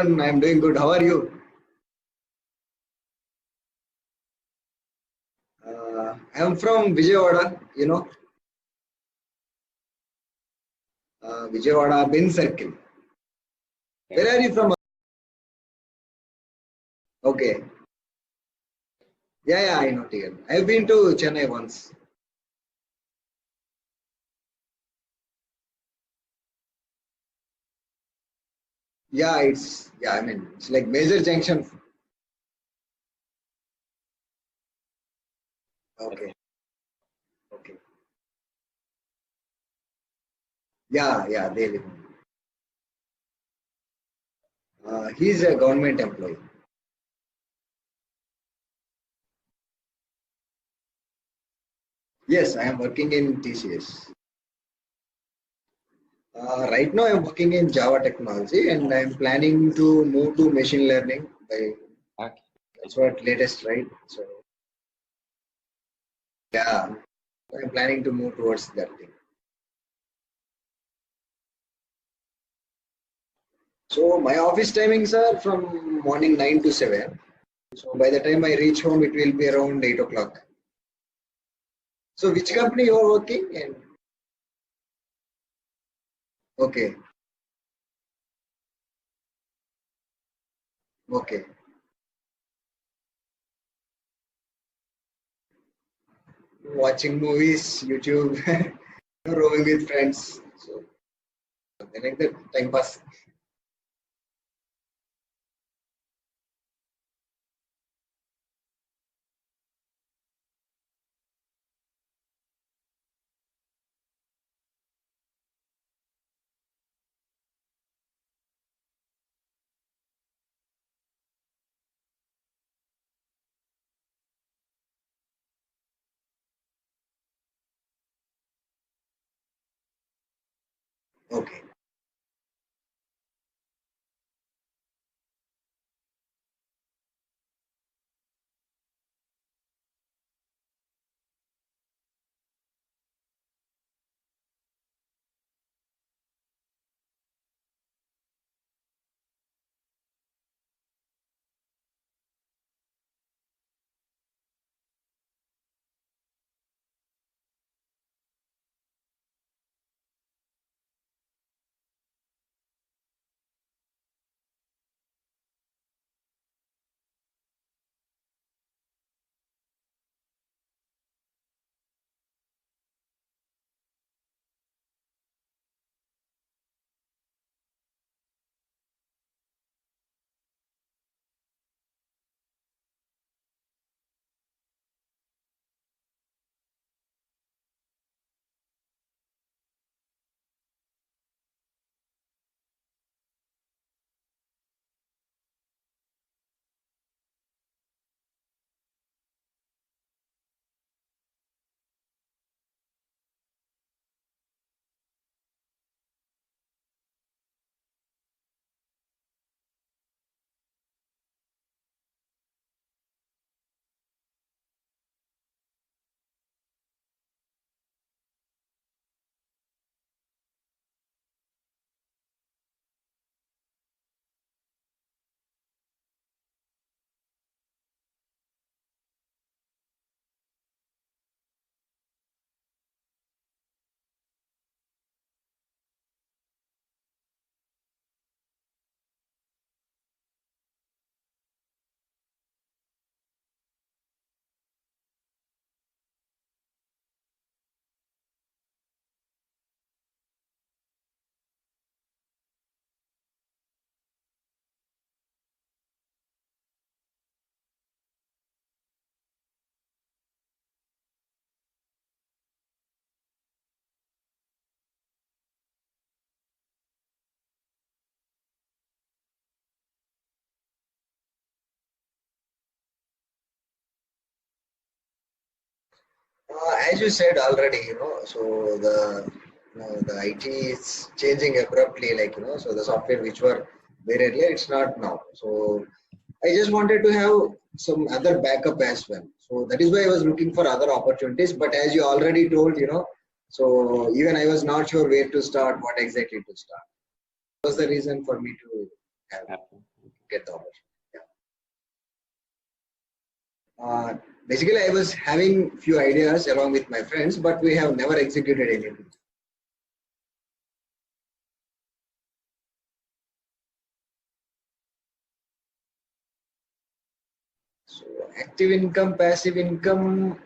I'm doing good. How are you? I'm from Vijayawada, Vijayawada Bin Circle. Where are you from? Okay. Yeah, I know TN. I've been to Chennai once. I mean, it's like major junction. Okay, okay. Yeah, they live. He's a government employee. Yes, I am working in TCS. Right now, I'm working in Java technology, and I'm planning to move to machine learning. Okay. That's what latest, right? So yeah, I'm planning to move towards that thing. So my office timings are from morning 9 to 7. So by the time I reach home, it will be around 8 o'clock. So which company you are working in? Okay, okay. Watching movies, YouTube, roaming with friends. So something like that. Time pass. Okay. As you said already, so the IT is changing abruptly, so the software which were there earlier, it's not now. So I just wanted to have some other backup as well. So that is why I was looking for other opportunities. But as you already told, so even I was not sure where to start, what exactly to start. That was the reason for me to have. get the opportunity. Yeah. Basically, I was having few ideas along with my friends, but we have never executed anything. So active income, passive income,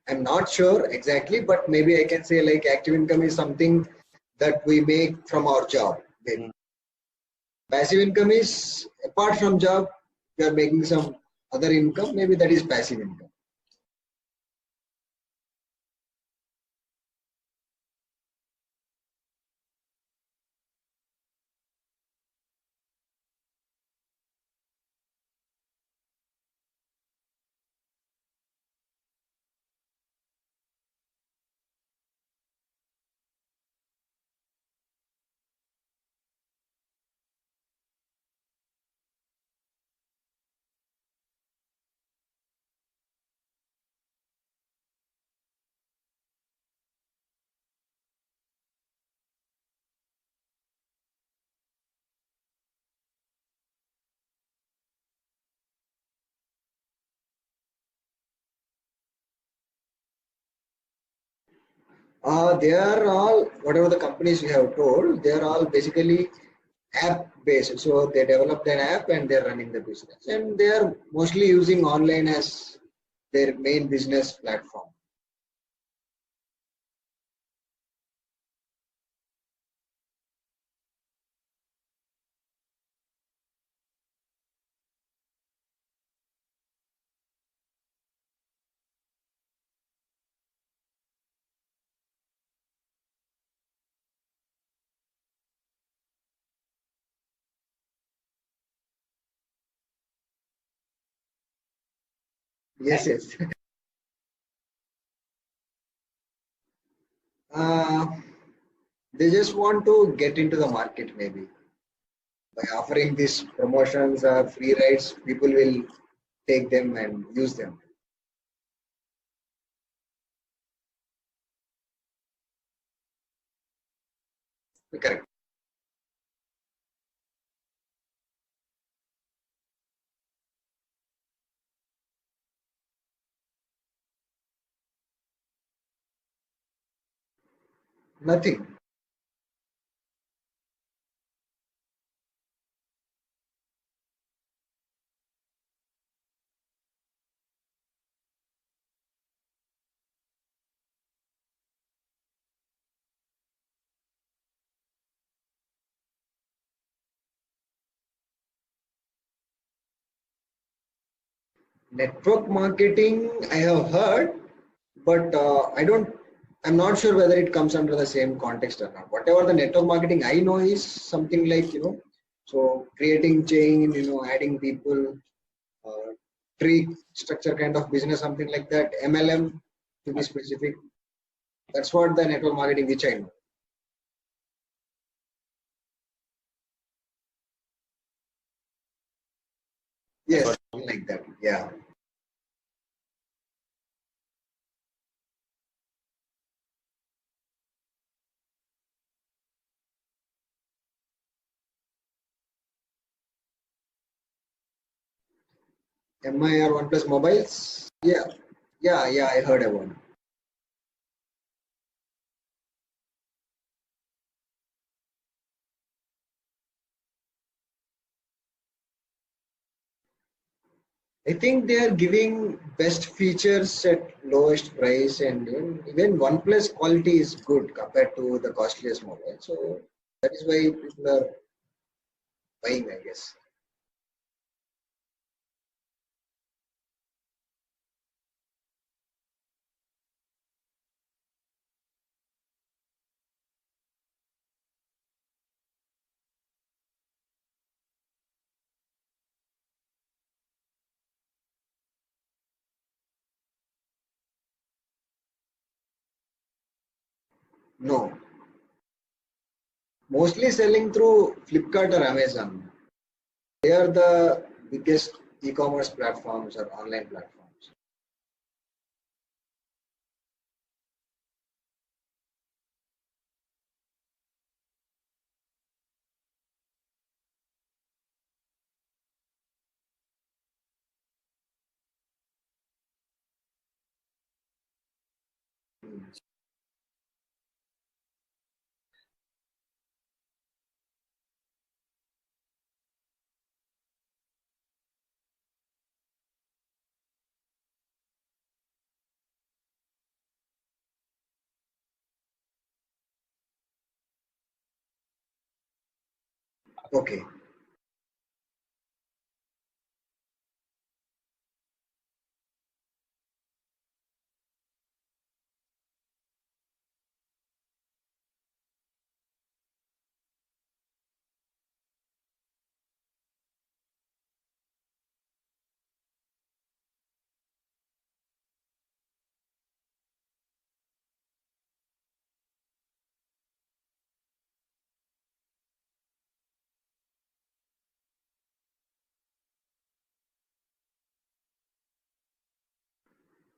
I'm not sure exactly, but maybe I can say like active income is something that we make from our job. Maybe. Passive income is apart from job, we are making some other income, maybe that is passive income. They are all, whatever the companies you have told, they are all basically app based. So they developed an app and they're running the business. And they are mostly using online as their main business platform. Yes, yes. Uh, they just want to get into the market maybe. By offering these promotions or free rides, people will take them and use them. Correct. Nothing. Network marketing, I have heard, but I'm not sure whether it comes under the same context or not. Whatever the network marketing I know is something like, so creating chain, adding people, uh, tree structure kind of business, something like that. MLM to be specific. That's what the network marketing which I know. Yes, something like that. Yeah. MI or OnePlus mobiles? Yeah. Yeah, yeah, I heard about it. I think they are giving best features at lowest price, and even OnePlus quality is good compared to the costliest mobile. So that is why people are buying, I guess. No, mostly selling through Flipkart or Amazon. They are the biggest e-commerce platforms or online platforms. Okay.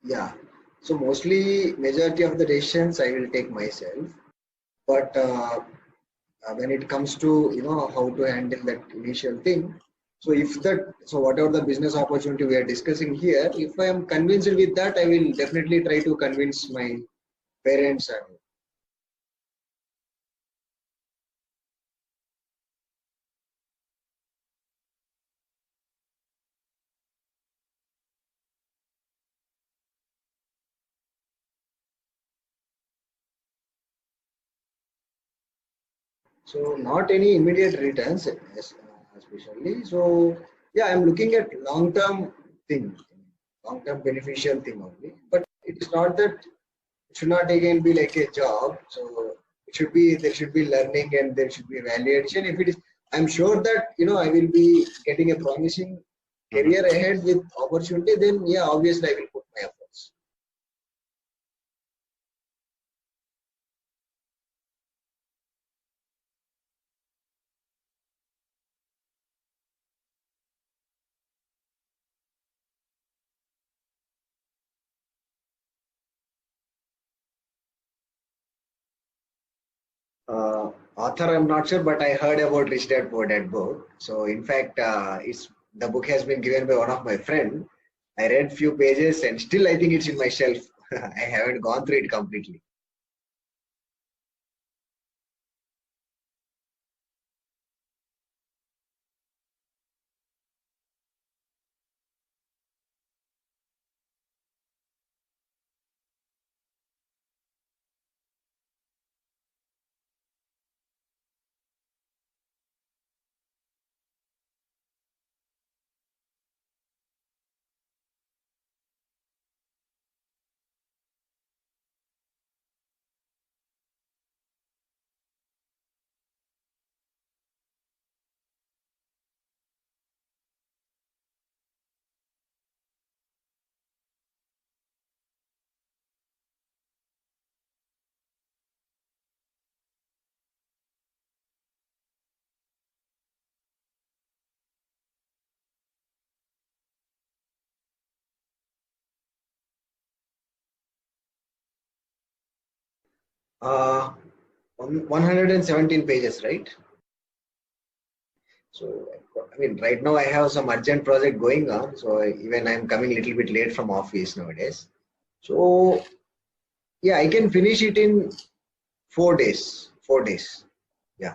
Yeah. So mostly majority of the decisions I will take myself, but when it comes to how to handle that initial thing, so if that so whatever the business opportunity we are discussing here, if I am convinced with that, I will definitely try to convince my parents. And so not any immediate returns, especially. So yeah, I'm looking at long-term thing, long-term beneficial thing only. But it is not that it should not again be like a job. So it should be there should be learning and there should be valuation. If it is, I'm sure that I will be getting a promising Mhm. career ahead with opportunity. Then yeah, obviously I will put my efforts. Author, I'm not sure, but I heard about Rich Dad Poor Dad book. So in fact, it's the book has been given by one of my friend. I read few pages and still I think it's in my shelf. I haven't gone through it completely. Uh, 117 pages, right? So, I mean, right now I have some urgent project going on. So even I'm coming a little bit late from office nowadays. So yeah, I can finish it in 4 days. 4 days. Yeah,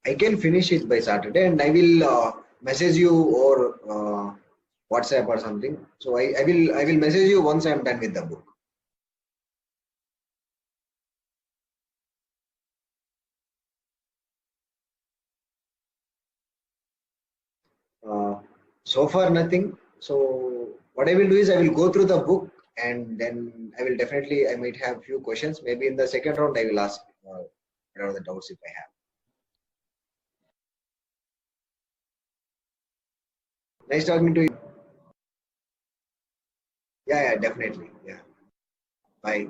I can finish it by Saturday, and I will message you or WhatsApp or something. So I will message you once I'm done with the book. Uh, so far, nothing. So what I will do is I will go through the book and then I will definitely I might have few questions. Maybe in the second round I will ask whatever the doubts if I have. Nice talking to you. Yeah, yeah, definitely. Yeah. Bye.